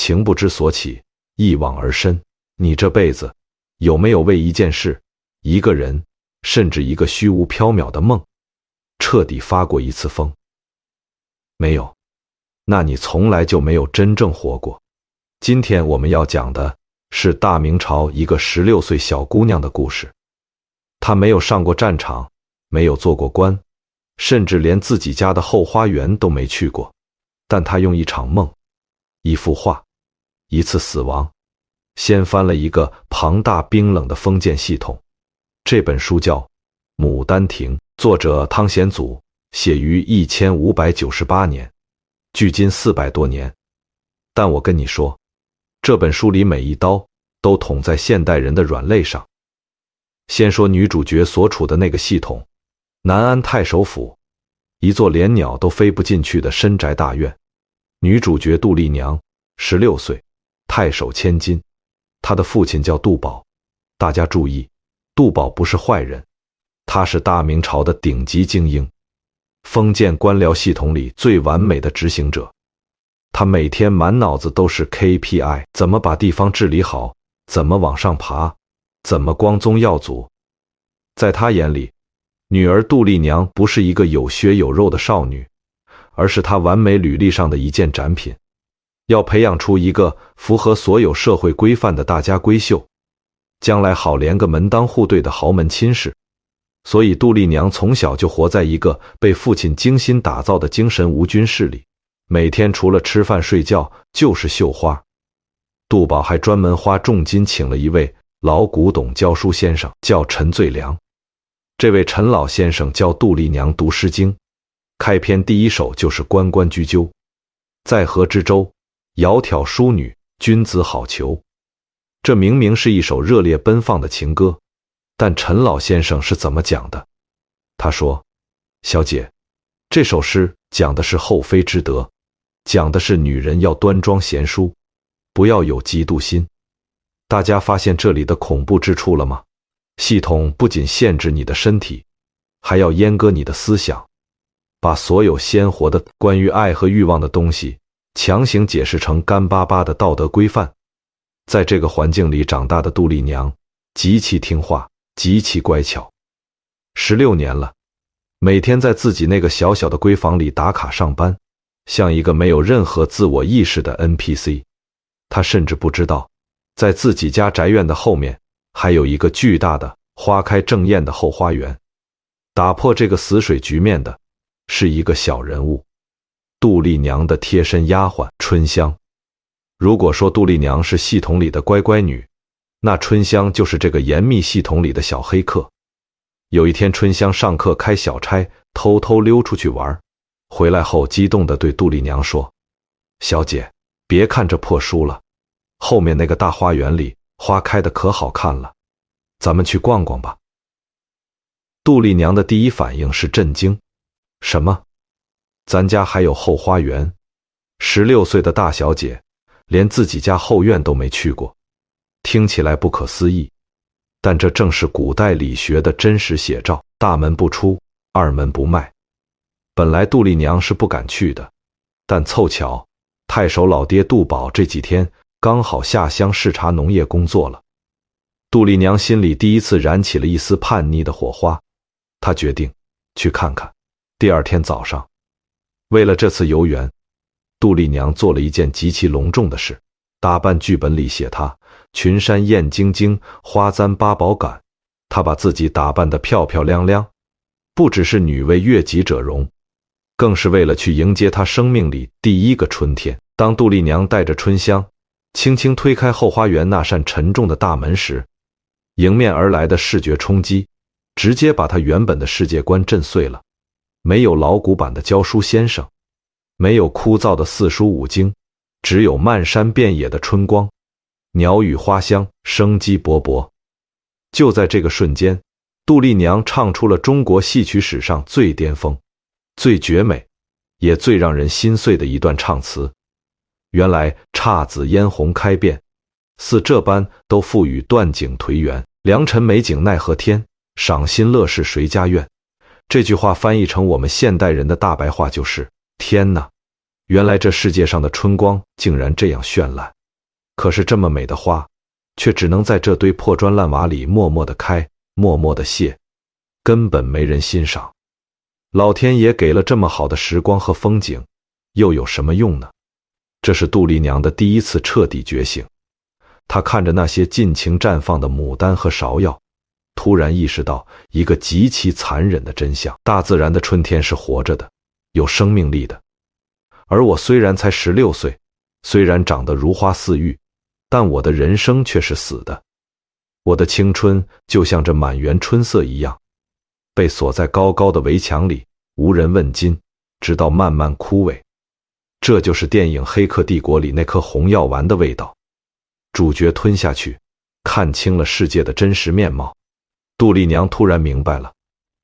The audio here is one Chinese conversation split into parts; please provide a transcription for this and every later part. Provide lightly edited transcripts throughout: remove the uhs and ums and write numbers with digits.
情不知所起，一往而深。你这辈子有没有为一件事、一个人，甚至一个虚无缥缈的梦，彻底发过一次疯？没有，那你从来就没有真正活过。今天我们要讲的是大明朝一个16岁小姑娘的故事。她没有上过战场，没有做过官，甚至连自己家的后花园都没去过，但她用一场梦、一幅画、一次死亡，掀翻了一个庞大冰冷的封建系统。这本书叫《牡丹亭》，作者汤显祖，写于1598年，距今400多年。但我跟你说，这本书里每一刀都捅在现代人的软肋上。先说女主角所处的那个系统，南安太守府，一座连鸟都飞不进去的深宅大院。女主角杜丽娘16岁，太守千金，她的父亲叫杜宝。大家注意，杜宝不是坏人，他是大明朝的顶级精英，封建官僚系统里最完美的执行者。他每天满脑子都是 KPI， 怎么把地方治理好，怎么往上爬，怎么光宗耀祖。在他眼里，女儿杜丽娘不是一个有血有肉的少女，而是他完美履历上的一件展品。要培养出一个符合所有社会规范的大家闺秀，将来好连个门当户对的豪门亲事。所以杜丽娘从小就活在一个被父亲精心打造的精神无菌室里，每天除了吃饭睡觉就是绣花。杜宝还专门花重金请了一位老古董教书先生，叫陈最良。这位陈老先生教杜丽娘读诗经，开篇第一首就是关关雎鸠，在河之洲，窈窕淑女，君子好逑。这明明是一首热烈奔放的情歌，但陈老先生是怎么讲的？他说：小姐，这首诗讲的是后妃之德，讲的是女人要端庄贤淑，不要有嫉妒心。大家发现这里的恐怖之处了吗？系统不仅限制你的身体，还要阉割你的思想，把所有鲜活的关于爱和欲望的东西强行解释成干巴巴的道德规范。在这个环境里长大的杜丽娘极其听话，极其乖巧。16年了，每天在自己那个小小的闺房里打卡上班，像一个没有任何自我意识的 NPC。 她甚至不知道，在自己家宅院的后面还有一个巨大的花开正艳的后花园。打破这个死水局面的是一个小人物，杜丽娘的贴身丫鬟春香。如果说杜丽娘是系统里的乖乖女，那春香就是这个严密系统里的小黑客。有一天，春香上课开小差，偷偷溜出去玩，回来后激动地对杜丽娘说：小姐，别看这破书了，后面那个大花园里花开得可好看了，咱们去逛逛吧。杜丽娘的第一反应是震惊，什么？咱家还有后花园？16岁的大小姐连自己家后院都没去过，听起来不可思议，但这正是古代理学的真实写照，大门不出，二门不迈。本来杜丽娘是不敢去的，但凑巧太守老爹杜宝这几天刚好下乡视察农业工作了。杜丽娘心里第一次燃起了一丝叛逆的火花，她决定去看看。第二天早上，为了这次游园，杜丽娘做了一件极其隆重的事，打扮剧本里写她群山艳晶晶，花簪八宝杆。她把自己打扮得漂漂亮亮，不只是女为悦己者容，更是为了去迎接她生命里第一个春天。当杜丽娘带着春香轻轻推开后花园那扇沉重的大门时，迎面而来的视觉冲击直接把她原本的世界观震碎了。没有老古板的教书先生，没有枯燥的四书五经，只有漫山遍野的春光，鸟语花香，生机勃勃。就在这个瞬间，杜丽娘唱出了中国戏曲史上最巅峰、最绝美，也最让人心碎的一段唱词。原来姹紫嫣红开遍，似这般都付与断井颓垣，良辰美景奈何天，赏心乐事谁家院。这句话翻译成我们现代人的大白话就是：天哪，原来这世界上的春光竟然这样绚烂。可是这么美的花，却只能在这堆破砖烂瓦里默默地开，默默地谢，根本没人欣赏。老天爷给了这么好的时光和风景，又有什么用呢？这是杜丽娘的第一次彻底觉醒。她看着那些尽情绽放的牡丹和芍药，突然意识到一个极其残忍的真相：大自然的春天是活着的，有生命力的。而我虽然才16岁，虽然长得如花似玉，但我的人生却是死的。我的青春就像这满园春色一样，被锁在高高的围墙里，无人问津，直到慢慢枯萎。这就是电影《黑客帝国》里那颗红药丸的味道。主角吞下去，看清了世界的真实面貌。杜丽娘突然明白了，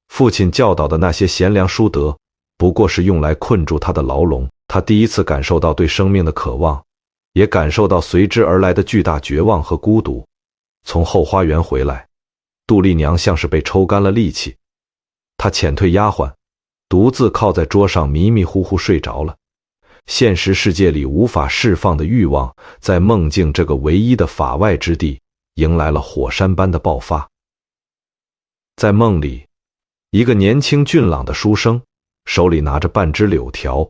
父亲教导的那些贤良淑德，不过是用来困住她的牢笼。她第一次感受到对生命的渴望，也感受到随之而来的巨大绝望和孤独。从后花园回来，杜丽娘像是被抽干了力气，她遣退丫鬟，独自靠在桌上迷迷糊糊睡着了。现实世界里无法释放的欲望，在梦境这个唯一的法外之地，迎来了火山般的爆发。在梦里，一个年轻俊朗的书生，手里拿着半枝柳条，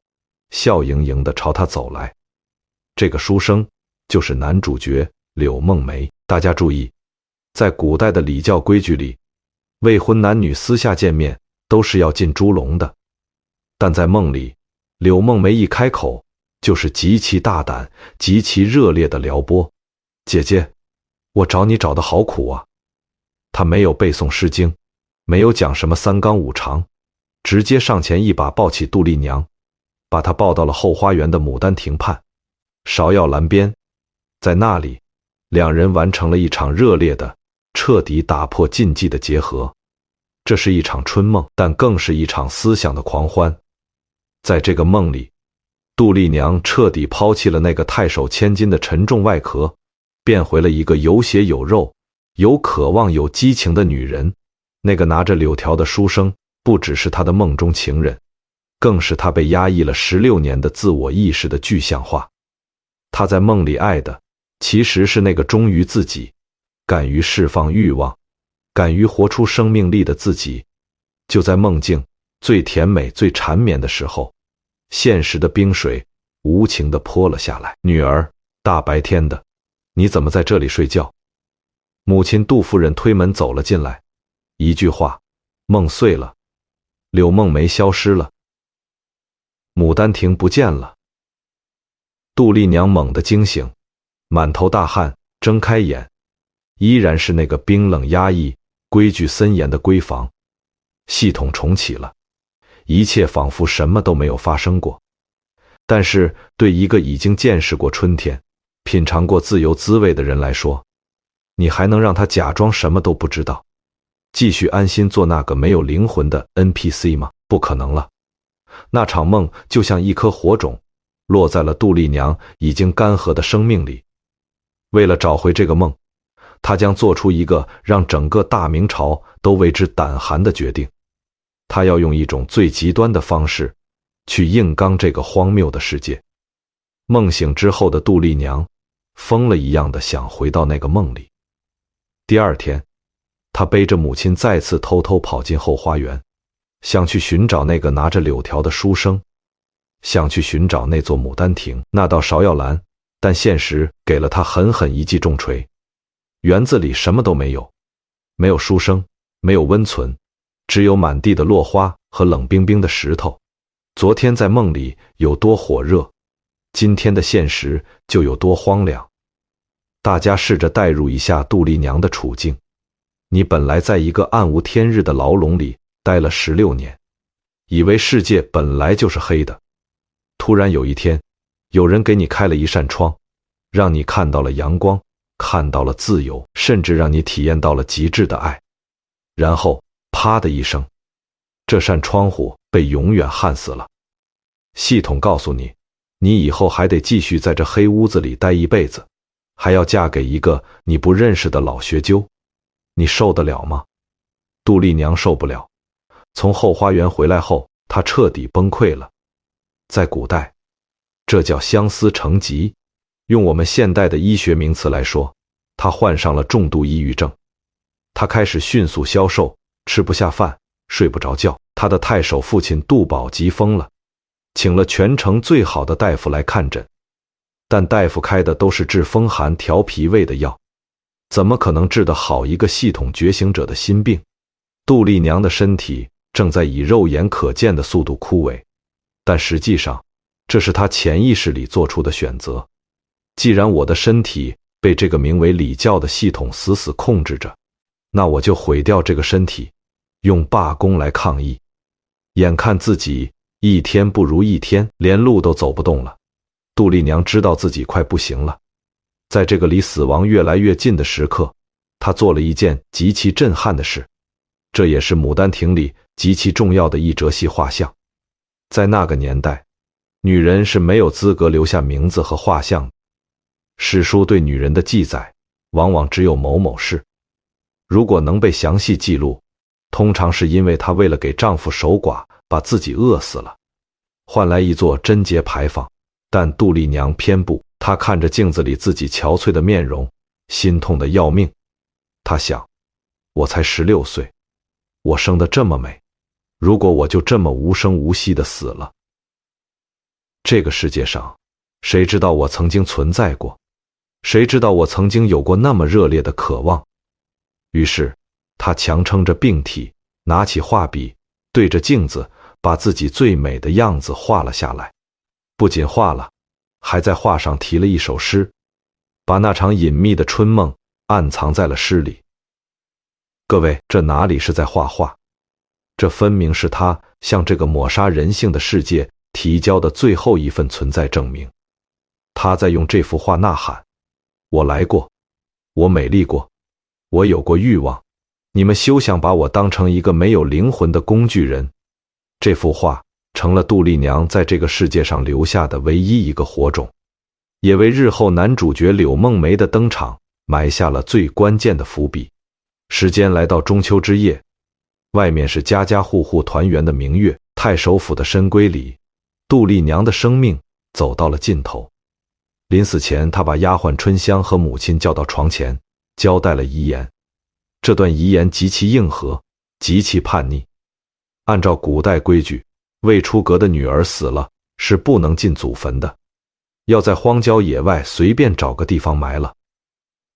笑盈盈地朝他走来。这个书生就是男主角柳梦梅。大家注意，在古代的礼教规矩里，未婚男女私下见面都是要进猪笼的，但在梦里，柳梦梅一开口就是极其大胆、极其热烈的撩拨。姐姐，我找你找得好苦啊。他没有背诵诗经，没有讲什么三纲五常，直接上前一把抱起杜丽娘，把她抱到了后花园的牡丹亭畔，芍药栏边。在那里，两人完成了一场热烈的、彻底打破禁忌的结合。这是一场春梦，但更是一场思想的狂欢。在这个梦里，杜丽娘彻底抛弃了那个太守千金的沉重外壳，变回了一个有血有肉、有渴望有激情的女人。那个拿着柳条的书生，不只是她的梦中情人，更是她被压抑了16年的自我意识的具象化。她在梦里爱的，其实是那个忠于自己、敢于释放欲望、敢于活出生命力的自己。就在梦境最甜美、最缠绵的时候，现实的冰水无情地泼了下来。女儿，大白天的，你怎么在这里睡觉？母亲杜夫人推门走了进来，一句话，梦碎了，柳梦梅消失了，牡丹亭不见了。杜丽娘猛地惊醒，满头大汗，睁开眼，依然是那个冰冷压抑、规矩森严的闺房。系统重启了，一切仿佛什么都没有发生过。但是对一个已经见识过春天、品尝过自由滋味的人来说，你还能让他假装什么都不知道，继续安心做那个没有灵魂的 NPC 吗？不可能了。那场梦就像一颗火种，落在了杜丽娘已经干涸的生命里。为了找回这个梦，她将做出一个让整个大明朝都为之胆寒的决定。她要用一种最极端的方式去硬刚这个荒谬的世界。梦醒之后的杜丽娘疯了一样的想回到那个梦里。第二天，她背着母亲再次偷偷跑进后花园，想去寻找那个拿着柳条的书生，想去寻找那座牡丹亭、那道芍药栏。但现实给了她狠狠一记重锤。园子里什么都没有，没有书生，没有温存，只有满地的落花和冷冰冰的石头。昨天在梦里有多火热，今天的现实就有多荒凉。大家试着代入一下杜丽娘的处境，你本来在一个暗无天日的牢笼里待了16年，以为世界本来就是黑的。突然有一天，有人给你开了一扇窗，让你看到了阳光，看到了自由，甚至让你体验到了极致的爱。然后啪的一声，这扇窗户被永远焊死了。系统告诉你，你以后还得继续在这黑屋子里待一辈子，还要嫁给一个你不认识的老学究。你受得了吗？杜丽娘受不了。从后花园回来后，她彻底崩溃了。在古代，这叫相思成疾。用我们现代的医学名词来说，他患上了重度抑郁症。他开始迅速消瘦，吃不下饭，睡不着觉。他的太守父亲杜宝急疯了，请了全城最好的大夫来看诊，但大夫开的都是治风寒调脾胃的药，怎么可能治得好一个系统觉醒者的心病？杜丽娘的身体正在以肉眼可见的速度枯萎，但实际上，这是她潜意识里做出的选择。既然我的身体被这个名为礼教的系统死死控制着，那我就毁掉这个身体，用罢工来抗议。眼看自己一天不如一天，连路都走不动了，杜丽娘知道自己快不行了。在这个离死亡越来越近的时刻，她做了一件极其震撼的事，这也是《牡丹亭》里极其重要的一折戏画像。在那个年代，女人是没有资格留下名字和画像的。史书对女人的记载往往只有某某事，如果能被详细记录，通常是因为她为了给丈夫守寡，把自己饿死了，换来一座贞洁牌坊。但杜丽娘偏不，她看着镜子里自己憔悴的面容，心痛得要命。她想，我才16岁，我生得这么美，如果我就这么无声无息地死了，这个世界上谁知道我曾经存在过？谁知道我曾经有过那么热烈的渴望？于是她强撑着病体，拿起画笔，对着镜子把自己最美的样子画了下来。不仅画了，还在画上题了一首诗，把那场隐秘的春梦暗藏在了诗里。各位，这哪里是在画画？这分明是他向这个抹杀人性的世界提交的最后一份存在证明。他在用这幅画呐喊：我来过，我美丽过，我有过欲望，你们休想把我当成一个没有灵魂的工具人。这幅画成了杜丽娘在这个世界上留下的唯一一个火种，也为日后男主角柳梦梅的登场埋下了最关键的伏笔。时间来到中秋之夜，外面是家家户户团圆的明月，太守府的深闺里，杜丽娘的生命走到了尽头。临死前，她把丫鬟春香和母亲叫到床前，交代了遗言。这段遗言极其硬核，极其叛逆。按照古代规矩，未出阁的女儿死了是不能进祖坟的，要在荒郊野外随便找个地方埋了。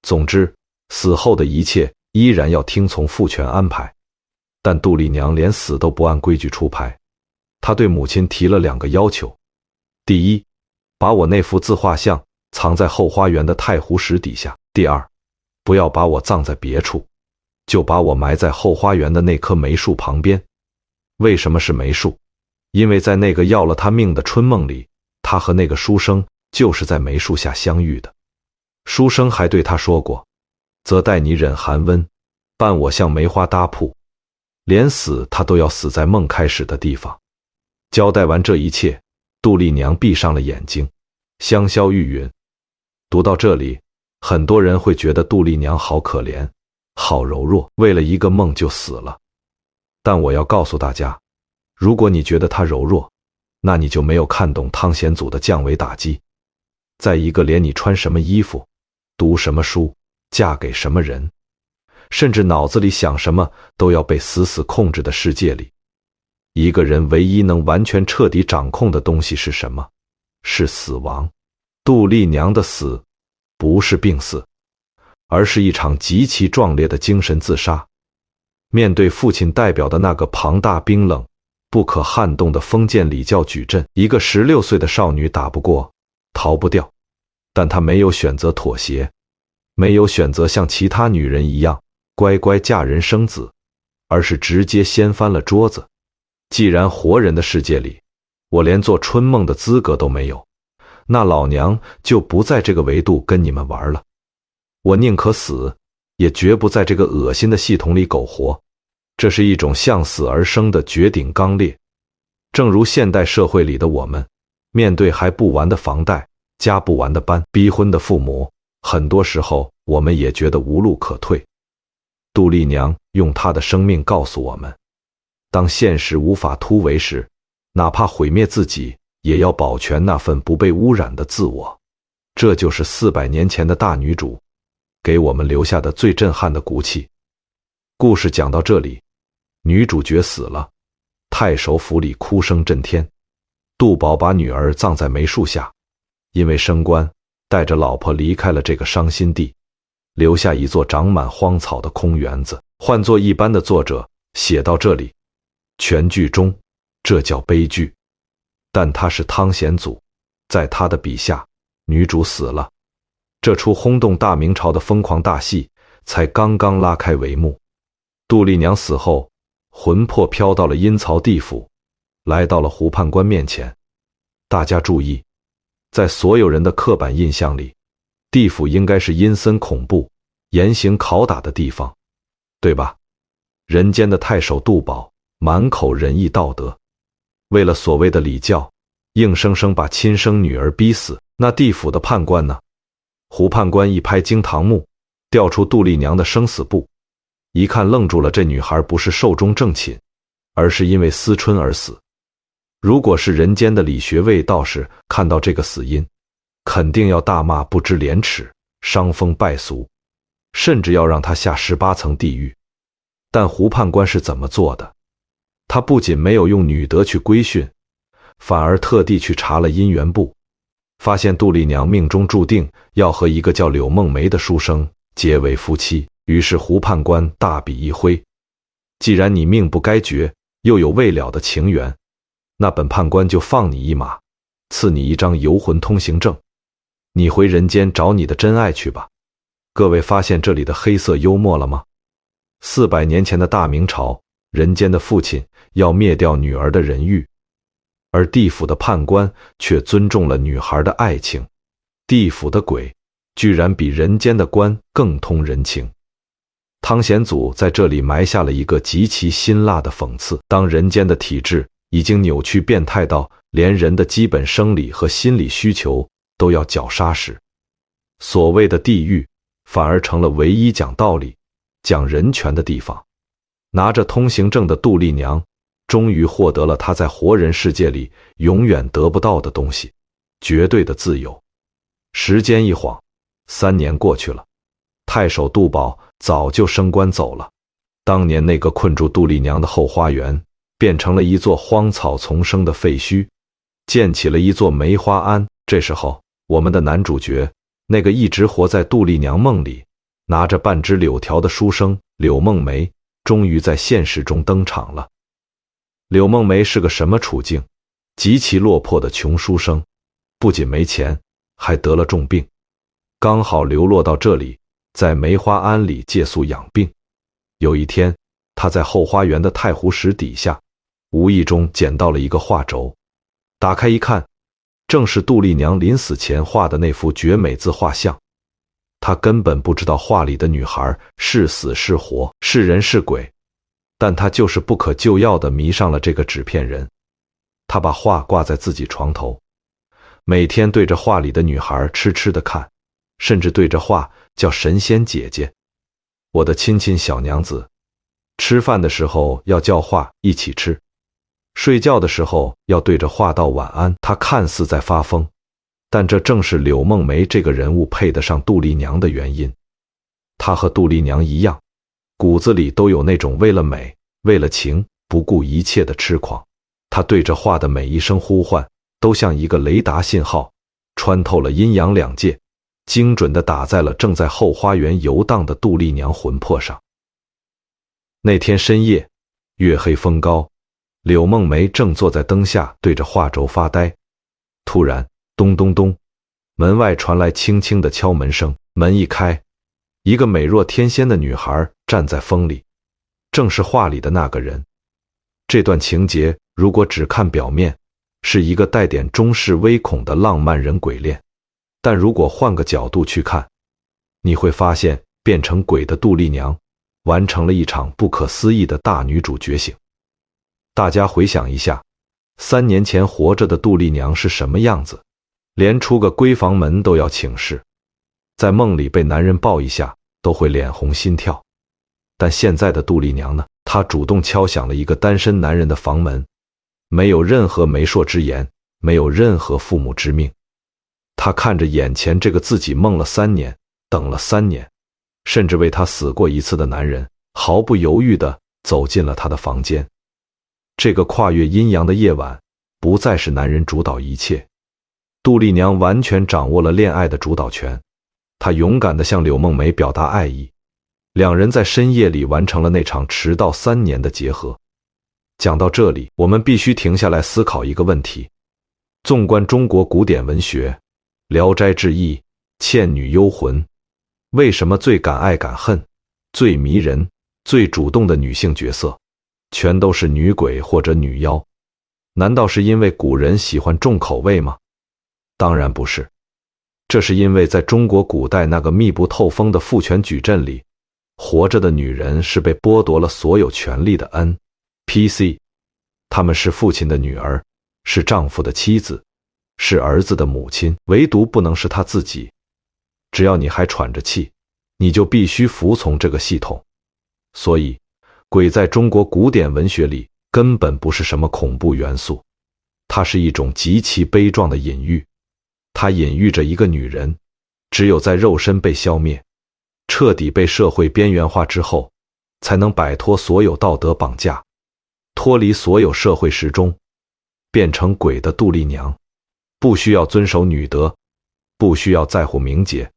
总之，死后的一切依然要听从父权安排。但杜丽娘连死都不按规矩出牌，她对母亲提了2个要求：第一，把我那幅自画像藏在后花园的太湖石底下；第二，不要把我葬在别处，就把我埋在后花园的那棵梅树旁边。为什么是梅树？因为在那个要了他命的春梦里，他和那个书生就是在梅树下相遇的。书生还对他说过：则待你忍寒温，伴我向梅花搭铺。连死他都要死在梦开始的地方。交代完这一切，杜丽娘闭上了眼睛。香消玉殒。读到这里，很多人会觉得杜丽娘好可怜，好柔弱，为了一个梦就死了。但我要告诉大家，如果你觉得她柔弱，那你就没有看懂汤显祖的降维打击。在一个连你穿什么衣服、读什么书、嫁给什么人，甚至脑子里想什么都要被死死控制的世界里，一个人唯一能完全彻底掌控的东西是什么？是死亡。杜丽娘的死不是病死，而是一场极其壮烈的精神自杀。面对父亲代表的那个庞大冰冷、不可撼动的封建礼教矩阵，一个16岁的少女打不过，逃不掉。但她没有选择妥协，没有选择像其他女人一样乖乖嫁人生子，而是直接掀翻了桌子。既然活人的世界里，我连做春梦的资格都没有，那老娘就不在这个维度跟你们玩了。我宁可死，也绝不在这个恶心的系统里苟活。这是一种向死而生的绝顶刚烈。正如现代社会里的我们，面对还不完的房贷、加不完的班、逼婚的父母，很多时候我们也觉得无路可退。杜丽娘用她的生命告诉我们，当现实无法突围时，哪怕毁灭自己，也要保全那份不被污染的自我。这就是400年前的大女主给我们留下的最震撼的骨气。故事讲到这里，女主角死了，太守府里哭声震天。杜宝把女儿葬在梅树下，因为升官，带着老婆离开了这个伤心地，留下一座长满荒草的空园子。换作一般的作者写到这里，全剧终，这叫悲剧。但他是汤显祖，在他的笔下，女主死了，这出轰动大明朝的疯狂大戏才刚刚拉开帷幕。杜丽娘死后，魂魄飘到了阴曹地府，来到了胡判官面前。大家注意，在所有人的刻板印象里，地府应该是阴森恐怖、严刑拷打的地方，对吧？人间的太守杜宝满口仁义道德，为了所谓的礼教，硬生生把亲生女儿逼死。那地府的判官呢？胡判官一拍惊堂木，调出杜丽娘的生死簿，一看愣住了，这女孩不是寿终正寝，而是因为思春而死。如果是人间的理学卫道士看到这个死因，肯定要大骂不知廉耻、伤风败俗，甚至要让他下18层地狱。但胡判官是怎么做的？他不仅没有用女德去规训，反而特地去查了姻缘簿，发现杜丽娘命中注定要和一个叫柳梦梅的书生结为夫妻。于是胡判官大笔一挥，既然你命不该绝，又有未了的情缘，那本判官就放你一马，赐你一张游魂通行证，你回人间找你的真爱去吧。各位发现这里的黑色幽默了吗？400年前的大明朝，人间的父亲要灭掉女儿的人欲，而地府的判官却尊重了女孩的爱情。地府的鬼居然比人间的官更通人情。汤显祖在这里埋下了一个极其辛辣的讽刺：当人间的体制已经扭曲变态到连人的基本生理和心理需求都要绞杀时，所谓的地狱反而成了唯一讲道理、讲人权的地方。拿着通行证的杜丽娘终于获得了她在活人世界里永远得不到的东西——绝对的自由。时间一晃，3年过去了，太守杜宝早就升官走了。当年那个困住杜丽娘的后花园变成了一座荒草丛生的废墟，建起了一座梅花庵。这时候，我们的男主角，那个一直活在杜丽娘梦里，拿着半枝柳条的书生柳梦梅，终于在现实中登场了。柳梦梅是个什么处境？极其落魄的穷书生，不仅没钱，还得了重病，刚好流落到这里，在梅花庵里借宿养病。有一天，他在后花园的太湖石底下，无意中捡到了一个画轴，打开一看，正是杜丽娘临死前画的那幅绝美自画像。他根本不知道画里的女孩是死是活，是人是鬼，但他就是不可救药地迷上了这个纸片人。他把画挂在自己床头，每天对着画里的女孩痴痴地看，甚至对着画叫神仙姐姐，我的亲亲小娘子。吃饭的时候要叫画一起吃，睡觉的时候要对着画道晚安。他看似在发疯，但这正是柳梦梅这个人物配得上杜丽娘的原因。她和杜丽娘一样，骨子里都有那种为了美、为了情不顾一切的痴狂。她对着画的每一声呼唤，都像一个雷达信号，穿透了阴阳两界，精准地打在了正在后花园游荡的杜丽娘魂魄上。那天深夜，月黑风高，柳梦梅正坐在灯下对着画轴发呆。突然，咚咚咚，门外传来轻轻的敲门声。门一开，一个美若天仙的女孩站在风里，正是画里的那个人。这段情节如果只看表面，是一个带点中式微恐的浪漫人鬼恋，但如果换个角度去看，你会发现变成鬼的杜丽娘完成了一场不可思议的大女主觉醒。大家回想一下，3年前活着的杜丽娘是什么样子？连出个闺房门都要请示，在梦里被男人抱一下都会脸红心跳。但现在的杜丽娘呢？她主动敲响了一个单身男人的房门，没有任何媒妁之言，没有任何父母之命，她看着眼前这个自己梦了3年、等了3年，甚至为她死过一次的男人，毫不犹豫地走进了他的房间。这个跨越阴阳的夜晚，不再是男人主导一切，杜丽娘完全掌握了恋爱的主导权。她勇敢地向柳梦梅表达爱意，两人在深夜里完成了那场迟到3年的结合。讲到这里，我们必须停下来思考一个问题：纵观中国古典文学，《聊斋志异》《倩女幽魂》，为什么最敢爱敢恨、最迷人、最主动的女性角色，全都是女鬼或者女妖？难道是因为古人喜欢重口味吗？当然不是，这是因为在中国古代那个密不透风的父权矩阵里，活着的女人是被剥夺了所有权利的 NPC， 她们是父亲的女儿，是丈夫的妻子，是儿子的母亲，唯独不能是她自己。只要你还喘着气，你就必须服从这个系统。所以，鬼在中国古典文学里根本不是什么恐怖元素，它是一种极其悲壮的隐喻。它隐喻着一个女人，只有在肉身被消灭，彻底被社会边缘化之后，才能摆脱所有道德绑架，脱离所有社会时钟，变成鬼的杜丽娘。不需要遵守女德，不需要在乎名节，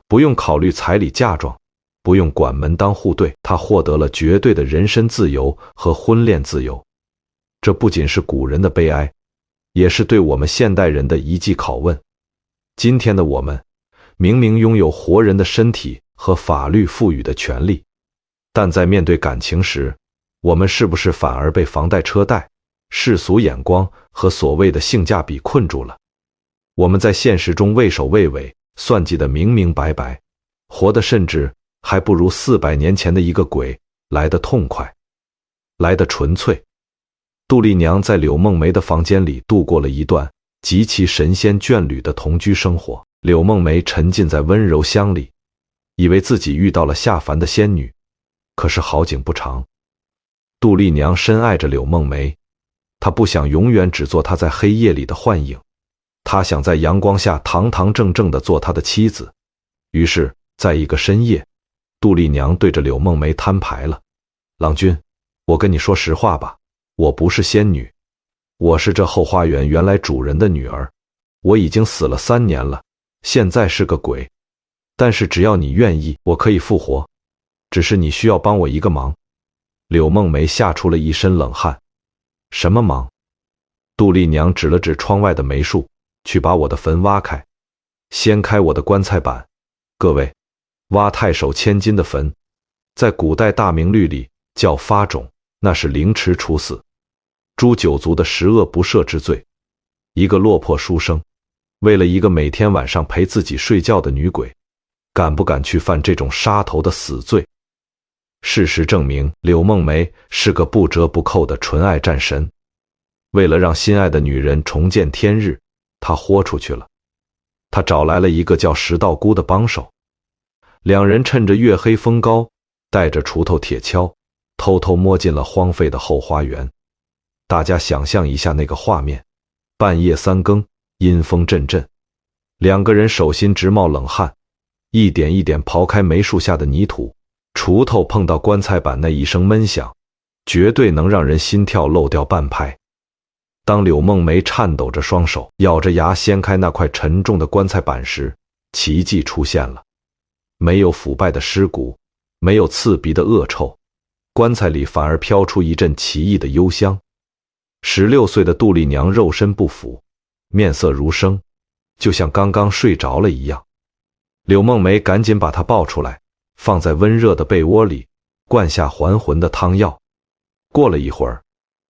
不用考虑彩礼嫁妆，不用管门当户对，她获得了绝对的人身自由和婚恋自由。这不仅是古人的悲哀，也是对我们现代人的一记拷问。今天的我们明明拥有活人的身体和法律赋予的权利，但在面对感情时，我们是不是反而被房贷车贷、世俗眼光和所谓的性价比困住了？我们在现实中畏首畏尾，算计得明明白白，活得甚至还不如400年前的一个鬼来得痛快，来得纯粹。杜丽娘在柳梦梅的房间里度过了一段极其神仙眷侣的同居生活。柳梦梅沉浸在温柔乡里，以为自己遇到了下凡的仙女，可是好景不长。杜丽娘深爱着柳梦梅，她不想永远只做她在黑夜里的幻影，她想在阳光下堂堂正正地做她的妻子。于是在一个深夜，杜丽娘对着柳梦梅摊牌了：郎君，我跟你说实话吧，我不是仙女，我是这后花园原来主人的女儿，我已经死了3年了，现在是个鬼，但是只要你愿意，我可以复活，只是你需要帮我一个忙。柳梦梅吓出了一身冷汗。什么忙？杜丽娘指了指窗外的梅树，去把我的坟挖开，掀开我的棺材板。各位，挖太守千金的坟，在古代大明律里叫发冢，那是凌迟处死，诛九族的十恶不赦之罪。一个落魄书生，为了一个每天晚上陪自己睡觉的女鬼，敢不敢去犯这种杀头的死罪？事实证明，柳梦梅是个不折不扣的纯爱战神。为了让心爱的女人重见天日，她豁出去了。她找来了一个叫石道姑的帮手，两人趁着月黑风高，带着锄头铁锹，偷偷摸进了荒废的后花园。大家想象一下那个画面，半夜3更，阴风阵阵，两个人手心直冒冷汗，一点一点刨开梅树下的泥土，锄头碰到棺材板那一声闷响，绝对能让人心跳漏掉半拍。当柳梦梅颤抖着双手，咬着牙掀开那块沉重的棺材板时，奇迹出现了。没有腐败的尸骨，没有刺鼻的恶臭，棺材里反而飘出一阵奇异的幽香。16岁的杜丽娘肉身不腐，面色如生，就像刚刚睡着了一样。柳梦梅赶紧把她抱出来，放在温热的被窝里，灌下还魂的汤药。过了一会儿，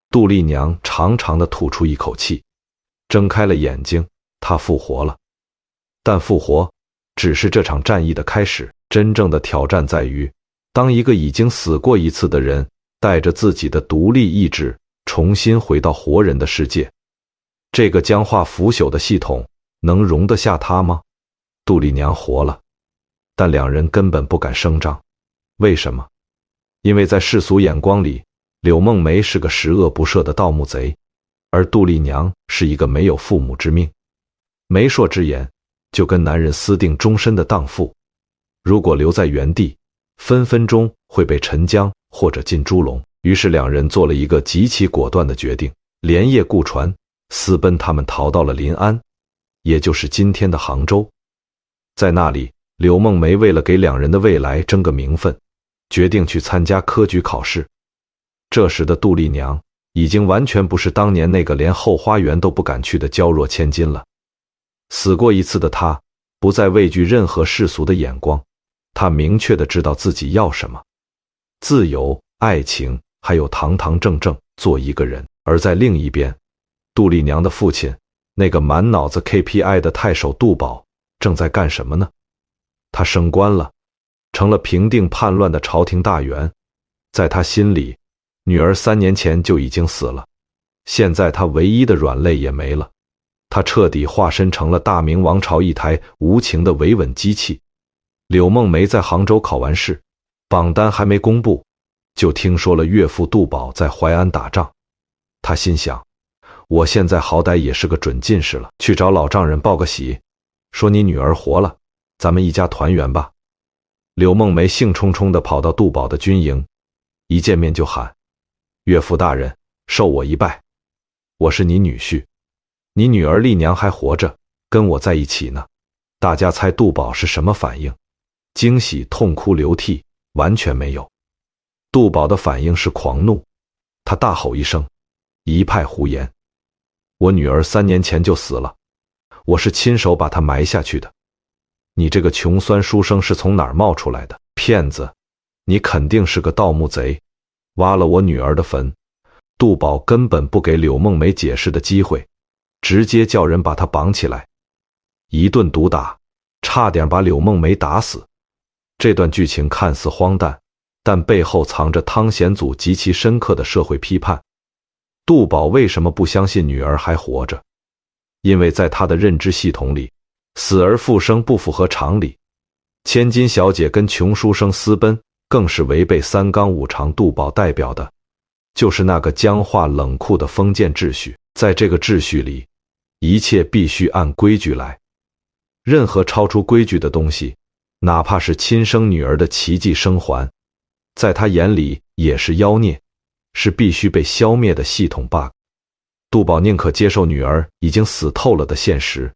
杜丽娘长长的吐出一口气，睁开了眼睛，她复活了。但复活只是这场战役的开始，真正的挑战在于，当一个已经死过一次的人，带着自己的独立意志，重新回到活人的世界，这个僵化腐朽的系统能容得下他吗？杜丽娘活了，但两人根本不敢声张。为什么？因为在世俗眼光里，柳梦梅是个十恶不赦的盗墓贼，而杜丽娘是一个没有父母之命。媒妁之言，就跟男人私定终身的荡妇。如果留在原地，分分钟会被沉江或者进猪笼。于是两人做了一个极其果断的决定，连夜雇船私奔，他们逃到了临安，也就是今天的杭州。在那里，柳梦梅为了给两人的未来争个名分，决定去参加科举考试。这时的杜丽娘已经完全不是当年那个连后花园都不敢去的娇弱千金了。死过一次的她，不再畏惧任何世俗的眼光，她明确地知道自己要什么：自由、爱情，还有堂堂正正做一个人。而在另一边，杜丽娘的父亲，那个满脑子 KPI 的太守杜宝，正在干什么呢？他升官了，成了平定叛乱的朝廷大员。在他心里，女儿3年前就已经死了，现在他唯一的软肋也没了。他彻底化身成了大明王朝一台无情的维稳机器。柳梦梅在杭州考完试，榜单还没公布，就听说了岳父杜宝在淮安打仗。他心想，我现在好歹也是个准进士了，去找老丈人报个喜，说你女儿活了，咱们一家团圆吧。柳梦梅兴冲冲地跑到杜宝的军营，一见面就喊：岳父大人，受我一拜，我是你女婿，你女儿丽娘还活着，跟我在一起呢。大家猜杜宝是什么反应？惊喜、痛哭流涕？完全没有。杜宝的反应是狂怒，他大吼一声：一派胡言！我女儿3年前就死了，我是亲手把她埋下去的。你这个穷酸书生是从哪儿冒出来的？骗子！你肯定是个盗墓贼，挖了我女儿的坟。杜宝根本不给柳梦梅解释的机会，直接叫人把她绑起来，一顿毒打，差点把柳梦梅打死。这段剧情看似荒诞，但背后藏着汤显祖极其深刻的社会批判。杜宝为什么不相信女儿还活着？因为在他的认知系统里，死而复生不符合常理。千金小姐跟穷书生私奔，更是违背3纲5常。杜宝代表的就是那个僵化冷酷的封建秩序。在这个秩序里，一切必须按规矩来，任何超出规矩的东西，哪怕是亲生女儿的奇迹生还，在他眼里也是妖孽，是必须被消灭的系统 bug。 杜宝宁可接受女儿已经死透了的现实，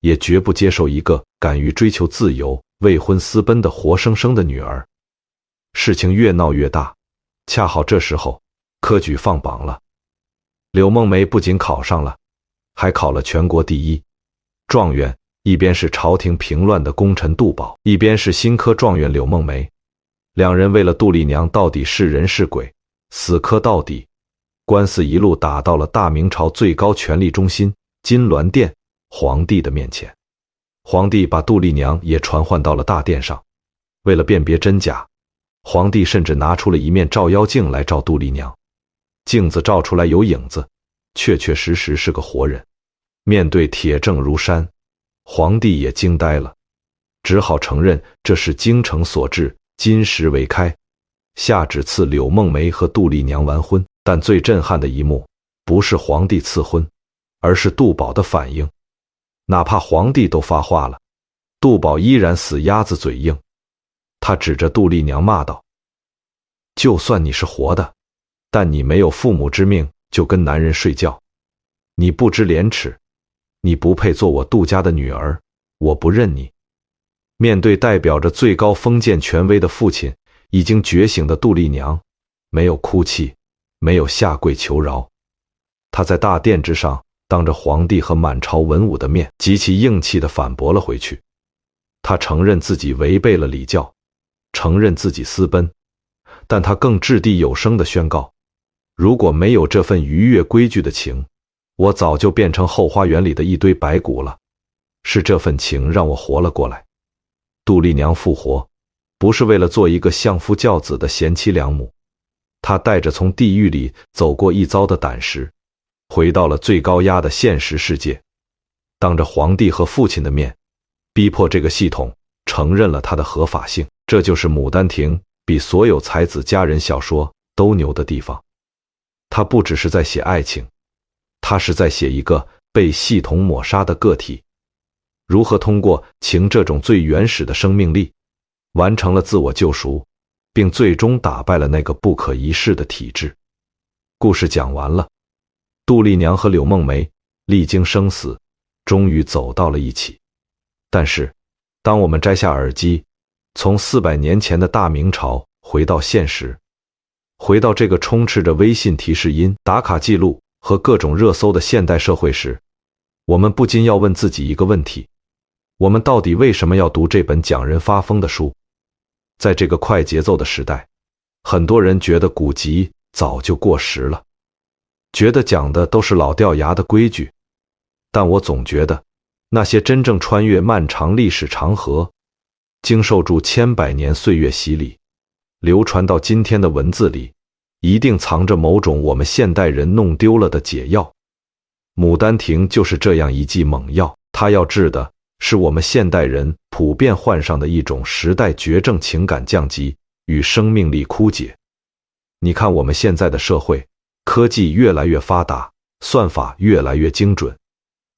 也绝不接受一个敢于追求自由、未婚私奔的活生生的女儿。事情越闹越大，恰好这时候科举放榜了。柳梦梅不仅考上了，还考了全国第1状元。一边是朝廷平乱的功臣杜宝，一边是新科状元柳梦梅。两人为了杜丽娘到底是人是鬼，死磕到底。官司一路打到了大明朝最高权力中心金銮殿皇帝的面前。皇帝把杜丽娘也传唤到了大殿上，为了辨别真假，皇帝甚至拿出了一面照妖镜来照杜丽娘。镜子照出来有影子，确确实实是个活人。面对铁证如山，皇帝也惊呆了，只好承认这是京城所致，金石为开，下旨赐柳梦梅和杜丽娘完婚。但最震撼的一幕，不是皇帝赐婚，而是杜宝的反应。哪怕皇帝都发话了，杜宝依然死鸭子嘴硬。他指着杜丽娘骂道：就算你是活的，但你没有父母之命就跟男人睡觉，你不知廉耻，你不配做我杜家的女儿，我不认你。面对代表着最高封建权威的父亲，已经觉醒的杜丽娘没有哭泣，没有下跪求饶，她在大殿之上当着皇帝和满朝文武的面，极其硬气地反驳了回去。她承认自己违背了礼教，承认自己私奔，但她更掷地有声地宣告，如果没有这份逾越规矩的情，我早就变成后花园里的一堆白骨了。是这份情让我活了过来。杜丽娘复活，不是为了做一个相夫教子的贤妻良母，她带着从地狱里走过一遭的胆识，回到了最高压的现实世界，当着皇帝和父亲的面，逼迫这个系统承认了她的合法性。这就是《牡丹亭》比所有才子佳人小说都牛的地方。她不只是在写爱情，她是在写一个被系统抹杀的个体。如何通过情这种最原始的生命力，完成了自我救赎，并最终打败了那个不可一世的体制。故事讲完了，杜丽娘和柳梦梅历经生死，终于走到了一起。但是，当我们摘下耳机，从400年前的大明朝回到现实，回到这个充斥着微信提示音、打卡记录和各种热搜的现代社会时，我们不禁要问自己一个问题：我们到底为什么要读这本讲人发疯的书？在这个快节奏的时代，很多人觉得古籍早就过时了，觉得讲的都是老掉牙的规矩，但我总觉得那些真正穿越漫长历史长河，经受住千百年岁月洗礼，流传到今天的文字里，一定藏着某种我们现代人弄丢了的解药。牡丹亭就是这样一剂猛药，它要治的是我们现代人普遍患上的一种时代绝症：情感降级与生命力枯竭。你看我们现在的社会，科技越来越发达，算法越来越精准，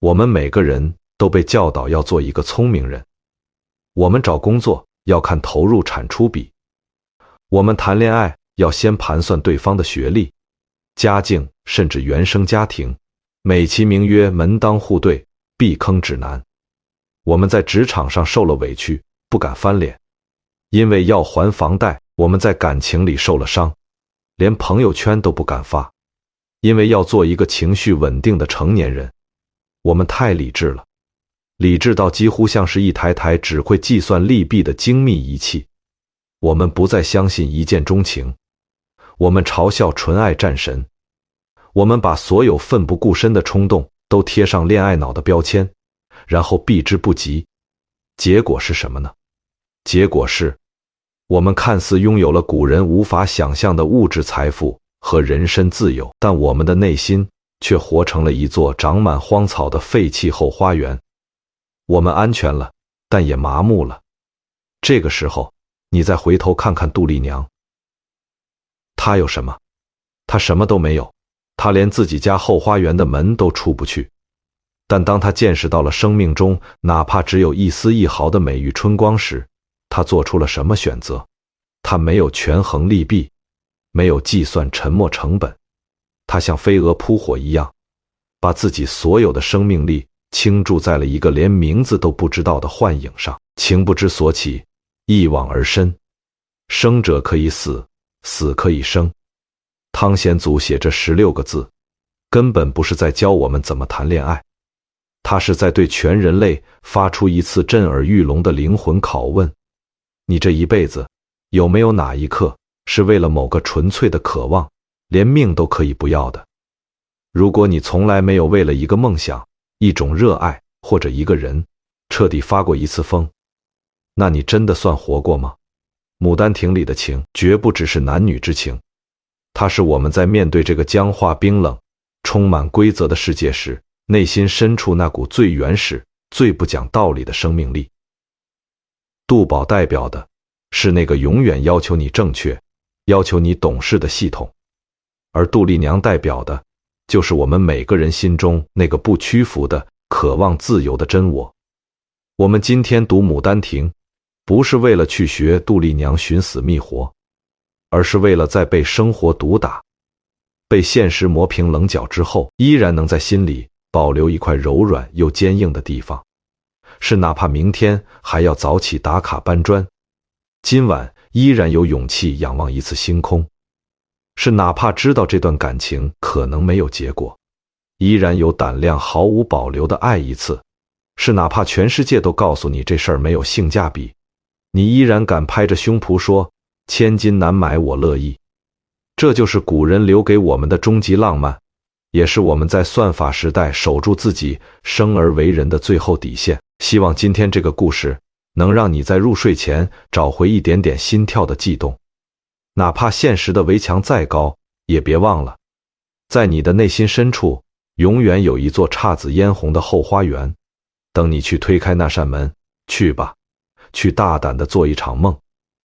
我们每个人都被教导要做一个聪明人。我们找工作要看投入产出比，我们谈恋爱要先盘算对方的学历、家境，甚至原生家庭，美其名曰门当户对，避坑指南。我们在职场上受了委屈，不敢翻脸，因为要还房贷；我们在感情里受了伤，连朋友圈都不敢发，因为要做一个情绪稳定的成年人。我们太理智了，理智到几乎像是一台台只会计算利弊的精密仪器。我们不再相信一见钟情，我们嘲笑纯爱战神，我们把所有奋不顾身的冲动都贴上恋爱脑的标签，然后避之不及。结果是什么呢？结果是，我们看似拥有了古人无法想象的物质财富和人身自由，但我们的内心却活成了一座长满荒草的废弃后花园。我们安全了，但也麻木了。这个时候，你再回头看看杜丽娘，她有什么？她什么都没有，她连自己家后花园的门都出不去。但当她见识到了生命中哪怕只有一丝一毫的美玉春光时，她做出了什么选择？她没有权衡利弊，没有计算沉没成本，她像飞蛾扑火一样，把自己所有的生命力倾注在了一个连名字都不知道的幻影上。情不知所起，一往而深。生者可以死，死可以生。汤显祖写这16个字，根本不是在教我们怎么谈恋爱，他是在对全人类发出一次震耳欲聋的灵魂拷问：你这一辈子有没有哪一刻是为了某个纯粹的渴望，连命都可以不要的？如果你从来没有为了一个梦想、一种热爱或者一个人彻底发过一次疯，那你真的算活过吗？牡丹亭里的情绝不只是男女之情，它是我们在面对这个僵化冰冷、充满规则的世界时，内心深处那股最原始、最不讲道理的生命力。杜宝代表的是那个永远要求你正确、要求你懂事的系统，而杜丽娘代表的就是我们每个人心中那个不屈服的、渴望自由的真我。我们今天读《牡丹亭》，不是为了去学杜丽娘寻死觅活，而是为了在被生活毒打、被现实磨平棱角之后，依然能在心里保留一块柔软又坚硬的地方，是哪怕明天还要早起打卡搬砖，今晚依然有勇气仰望一次星空，是哪怕知道这段感情可能没有结果，依然有胆量毫无保留地爱一次，是哪怕全世界都告诉你这事儿没有性价比，你依然敢拍着胸脯说千金难买我乐意。这就是古人留给我们的终极浪漫，也是我们在算法时代守住自己生而为人的最后底线。希望今天这个故事能让你在入睡前找回一点点心跳的悸动，哪怕现实的围墙再高，也别忘了，在你的内心深处，永远有一座姹紫嫣红的后花园，等你去推开那扇门。去吧，去大胆地做一场梦，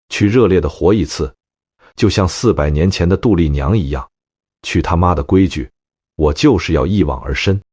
去热烈地活一次，就像400年前的杜丽娘一样，去他妈的规矩，我就是要一往而深。